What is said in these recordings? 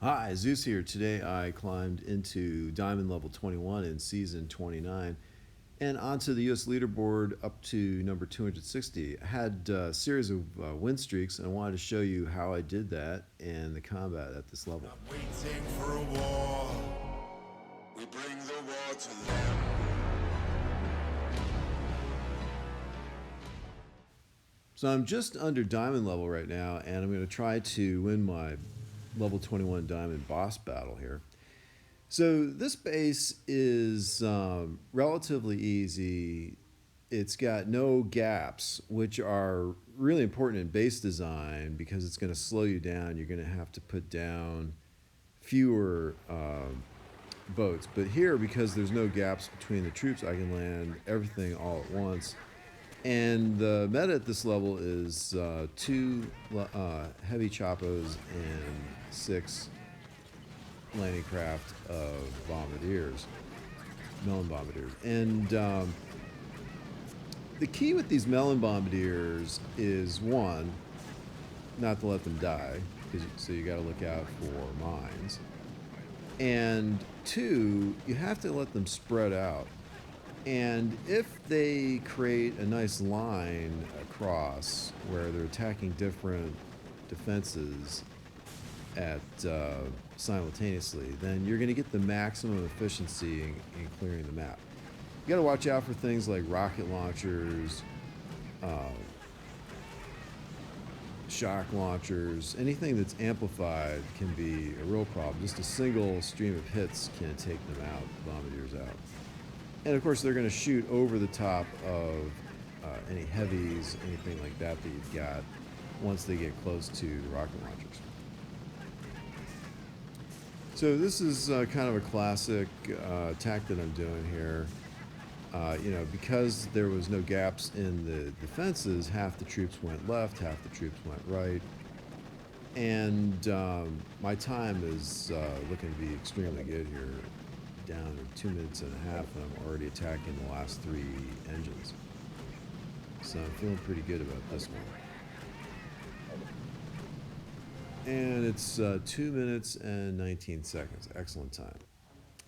Hi, Zeus here. Today I climbed into Diamond level 21 in season 29 and onto the US leaderboard up to number 260. I had a series of win streaks and I wanted to show you how I did that and the combat at this level. I'm waiting for a war. We bring the war to them. So I'm just under diamond level right now and I'm going to try to win my level 21 diamond boss battle here. So this base is relatively easy. It's got no gaps, which are really important in base design because it's going to slow you down. You're going to have to put down fewer boats. But here, because there's no gaps between the troops, I can land everything all at once. And the meta at this level is 2 heavy choppos and 6 landing craft of bombardiers, melon bombardiers. And the key with these melon bombardiers is, one, not to let them die, so you got to look out for mines. And two, you have to let them spread out. And if they create a nice line across where they're attacking different defenses at simultaneously, then you're going to get the maximum efficiency in clearing the map. You got to watch out for things like rocket launchers, shock launchers. Anything that's amplified can be a real problem. Just a single stream of hits can take them out, bombardiers out. And of course, they're going to shoot over the top of any heavies, anything like that you've got once they get close to the rocket launchers. So this is kind of a classic attack that I'm doing here. Because there was no gaps in the defenses, half the troops went left, half the troops went right. And my time is looking to be extremely good here. Down to 2 minutes and a half, and I'm already attacking the last 3 engines. So I'm feeling pretty good about this one. And it's 2 minutes and 19 seconds. Excellent time.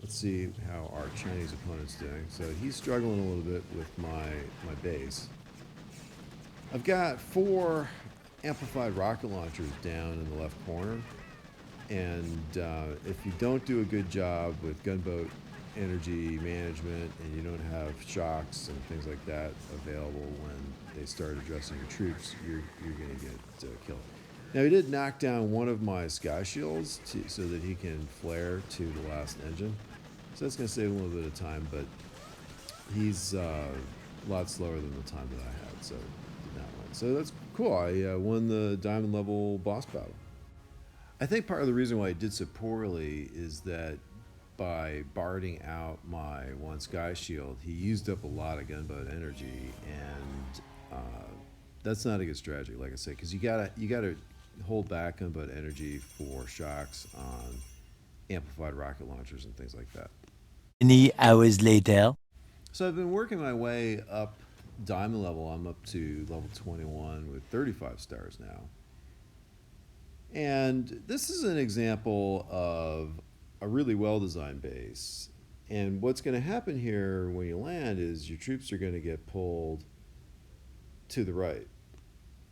Let's see how our Chinese opponent's doing. So he's struggling a little bit with my base. I've got 4 amplified rocket launchers down in the left corner. And if you don't do a good job with gunboat energy management and you don't have shocks and things like that available when they start addressing your troops, you're going to get killed. Now, he did knock down one of my sky shields so that he can flare to the last engine. So that's going to save a little bit of time, but he's a lot slower than the time that I had, so did not win. So that's cool. I won the diamond level boss battle. I think part of the reason why I did so poorly is that by barding out my one sky shield, he used up a lot of gunboat energy, and that's not a good strategy, like I said, because you gotta hold back gunboat energy for shocks on amplified rocket launchers and things like that. Many hours later. So I've been working my way up diamond level. I'm up to level 21 with 35 stars now. And this is an example of a really well-designed base. And what's going to happen here when you land is your troops are going to get pulled to the right.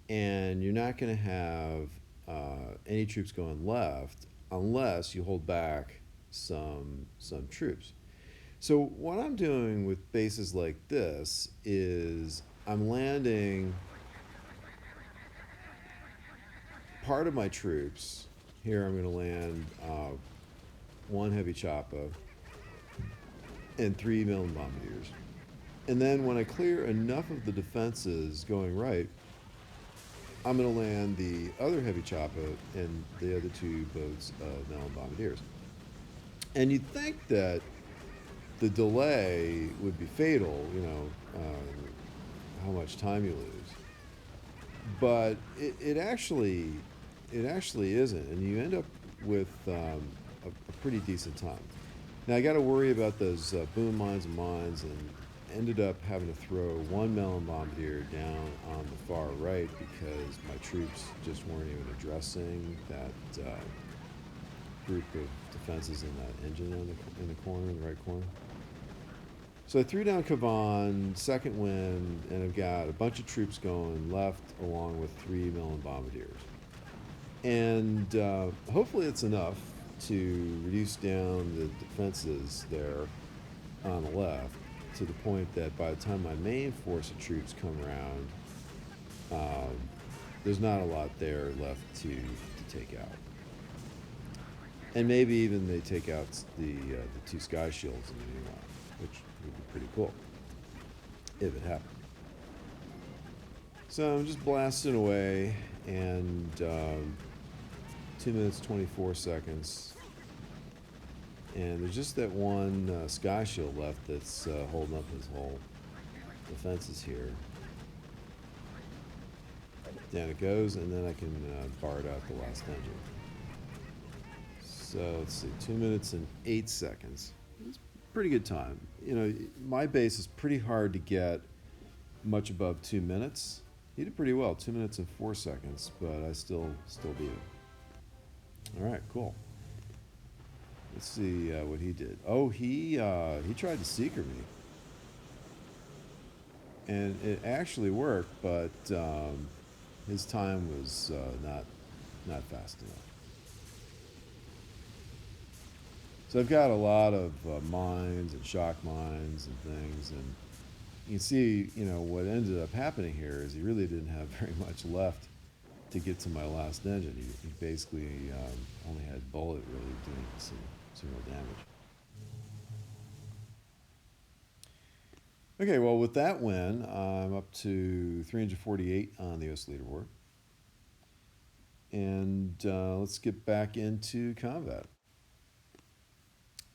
And you're not going to have any troops going left unless you hold back some troops. So what I'm doing with bases like this is I'm landing part of my troops. Here I'm going to land 1 heavy chopper and 3 melon bombardiers. And then when I clear enough of the defenses going right, I'm going to land the other heavy chopper and the other 2 boats of melon bombardiers. And you'd think that the delay would be fatal, how much time you lose. But it actually isn't, and you end up with a pretty decent time. Now I got to worry about those boom mines and mines, and ended up having to throw 1 melon bombardier down on the far right because my troops just weren't even addressing group of defenses in that engine in the corner, in the right corner. So I threw down Kavan, second wind, and I've got a bunch of troops going left along with 3 Millen Bombardiers. And hopefully it's enough to reduce down the defenses there on the left to the point that by the time my main force of troops come around, there's not a lot there left to take out. And maybe even they take out the 2 sky shields in the meanwhile, which would be pretty cool if it happened. So I'm just blasting away, and 2 minutes 24 seconds, and there's just that one sky shield left that's holding up his whole defenses here. Down it goes, and then I can BART out the last engine. So let's see, 2 minutes and 8 seconds. It's a pretty good time. You know, my base is pretty hard to get much above 2 minutes. He did pretty well, 2 minutes and 4 seconds, but I still beat him. All right, cool. Let's see what he did. Oh, he tried to seeker me, and it actually worked, but his time was not fast enough. So I've got a lot of mines and shock mines and things, and you can see, you know, what ended up happening here is he really didn't have very much left to get to my last engine. He basically only had bullet really doing some real damage. Okay, well, with that win, I'm up to 348 on the S leaderboard. And let's get back into combat.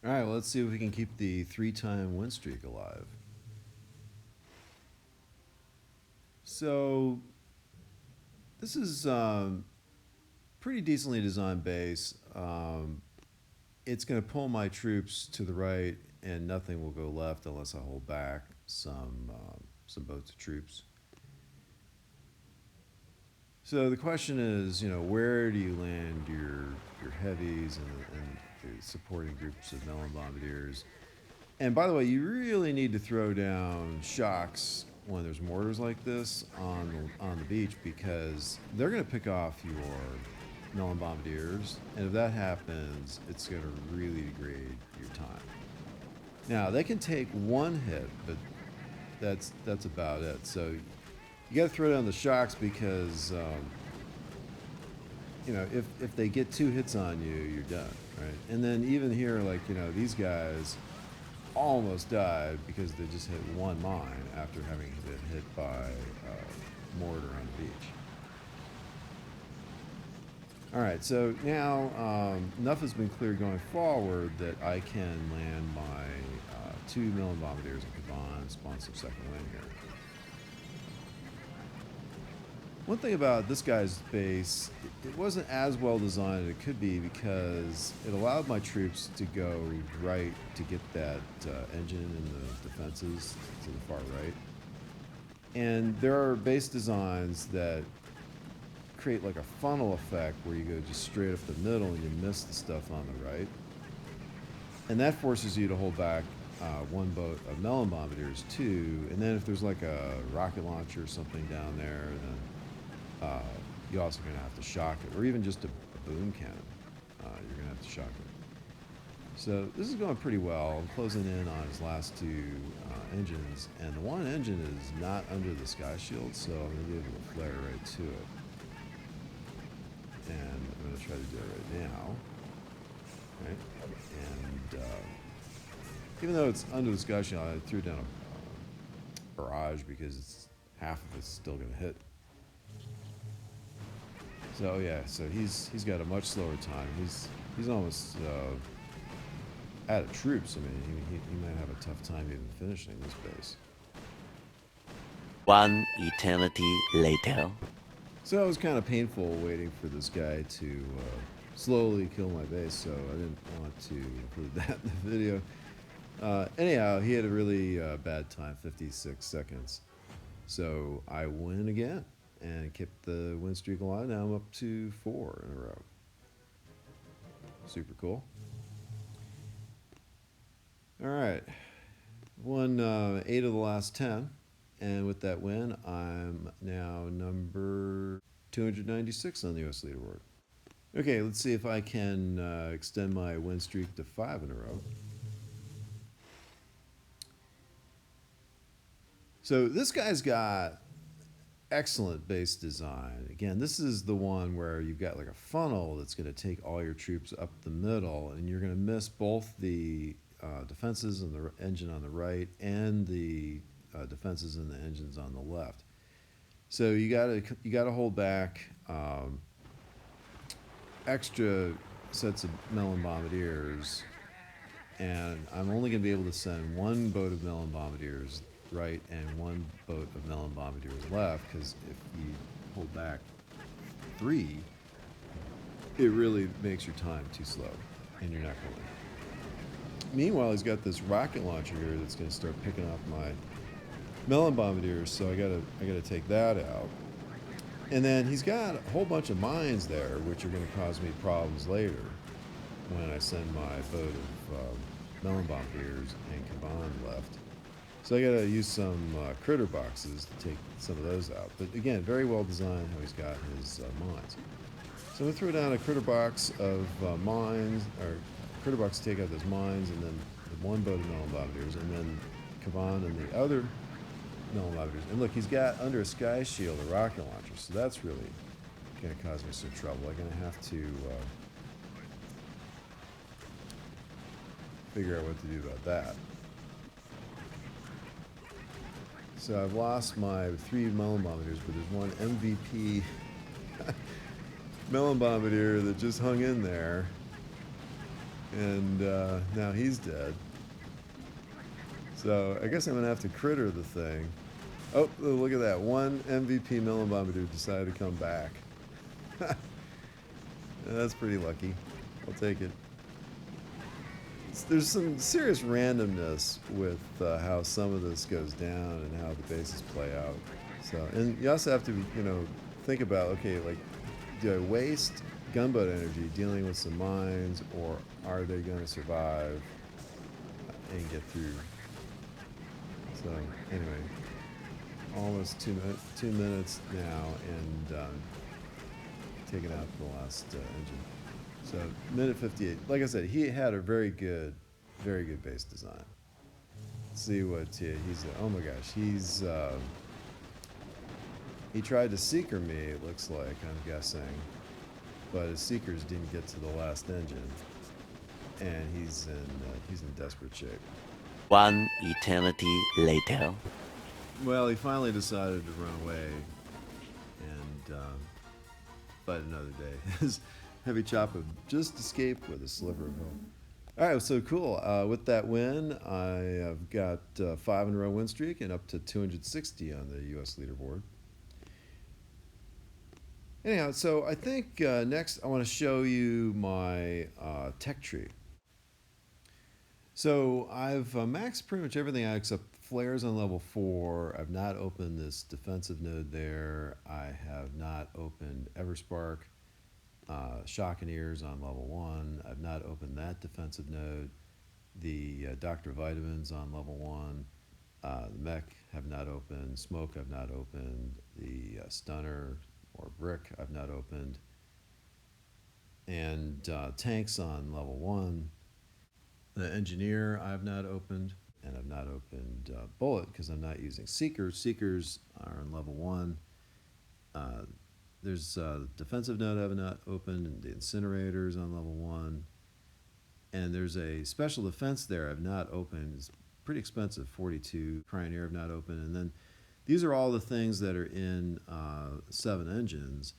All right, well, let's see if we can keep the 3-time win streak alive. So this is pretty decently designed base. It's going to pull my troops to the right, and nothing will go left unless I hold back some boats of troops. So the question is, you know, where do you land your heavies and the supporting groups of Millen Bombardiers? And by the way, you really need to throw down shocks when there's mortars like this on the beach, because they're going to pick off your Millen Bombardiers, and if that happens, it's going to really degrade your time. Now they can take one hit, but that's about it. So you got to throw down the shocks, because you know, if they get 2 hits on you, you're done, right? And then even here, like, you know, these guys almost died because they just hit one mine after having been hit by mortar on the beach. All right, so now enough has been cleared going forward that I can land my 2 Millen Bombardiers in Kavan and spawn some second wind here. One thing about this guy's base, it wasn't as well designed as it could be, because it allowed my troops to go right to get that engine and the defenses to the far right. And there are base designs that create like a funnel effect where you go just straight up the middle and you miss the stuff on the right. And that forces you to hold back one boat of Millen Bombardiers too. And then if there's like a rocket launcher or something down there, then you're also going to have to shock it, or even just a boom cannon. You're going to have to shock it. So this is going pretty well. I'm closing in on his last 2 engines, and the one engine is not under the sky shield, so I'm going to be able to flare right to it. And I'm going to try to do it right now. Right? And even though it's under the sky shield, I threw down a barrage because half of it's still going to hit. So yeah, so he's got a much slower time. He's almost out of troops. I mean, he might have a tough time even finishing this base. 1 eternity later. So it was kind of painful waiting for this guy to slowly kill my base, so I didn't want to include that in the video. Anyhow, he had a really bad time, 56 seconds. So I win again and kept the win streak alive. Now I'm up to 4 in a row. Super cool. All right. Won 8 of the last 10. And with that win, I'm now number 296 on the US leaderboard. Okay, let's see if I can extend my win streak to 5 in a row. So this guy's got excellent base design. Again, this is the one where you've got like a funnel that's going to take all your troops up the middle, and you're going to miss both the defenses and the engine on the right and the defenses and the engines on the left. So you gotta hold back extra sets of Melon Bombardiers, and I'm only going to be able to send one boat of Melon Bombardiers right and one boat of Melon Bombardiers left, because if you hold back 3, it really makes your time too slow, and you're not going to win. Meanwhile, he's got this rocket launcher here that's going to start picking up my Melon Bombardiers, so I gotta take that out. And then he's got a whole bunch of mines there, which are going to cause me problems later when I send my boat of Melon Bombardiers and Kaban left. So I gotta use some critter boxes to take some of those out. But again, very well designed how he's got his mines. So I'm gonna throw down a critter box of mines, or critter box to take out those mines, and then the one boat of Melon Bombardiers, and then Kaban and the other Melon Bombardiers. And look, he's got under a sky shield a rocket launcher, so that's really going to cause me some trouble. I'm going to have to figure out what to do about that. So I've lost my 3 Melon Bombardiers, but there's one MVP Melon Bombardier that just hung in there, and now he's dead. So I guess I'm going to have to critter the thing. Oh, look at that. One MVP Melon Bombardier decided to come back. That's pretty lucky. I'll take it. There's some serious randomness with how some of this goes down and how the bases play out. So, and you also have to, think about, okay, like, do I waste gunboat energy dealing with some mines, or are they going to survive and get through? So anyway, almost 2 minutes now, and taken out the last engine. So minute 58. Like I said, he had a very good base design. Let's see what he's. Oh my gosh, he tried to seeker me. It looks like, I'm guessing, but his seekers didn't get to the last engine, and he's in desperate shape. 1 eternity later. Well, he finally decided to run away and fight another day. His heavy chopper just escaped with a sliver of hope. All right, so cool. With that win, I have got 5 in a row win streak and up to 260 on the US leaderboard. Anyhow, so I think next I want to show you my tech tree. So I've maxed pretty much everything out except flares on level 4. I've not opened this defensive node there. I have not opened Everspark, shock and ears on level 1. I've not opened that defensive node. The Dr. Vitamins on level 1. The mech have not opened. Smoke I've not opened. The stunner or brick I've not opened. And tanks on level 1. The engineer I've not opened, and I've not opened bullet because I'm not using seekers. Seekers are on level 1. There's defensive node I've not opened, and the incinerators on level 1. And there's a special defense there I've not opened. It's pretty expensive, 42. Pioneer I've not opened. And then these are all the things that are in 7 engines,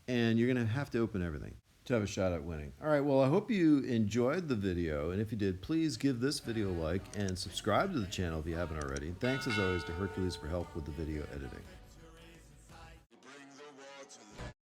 and you're going to have to open everything to have a shot at winning. All right, well, I hope you enjoyed the video, and if you did, please give this video a like and subscribe to the channel if you haven't already. Thanks as always to Hercules for help with the video editing.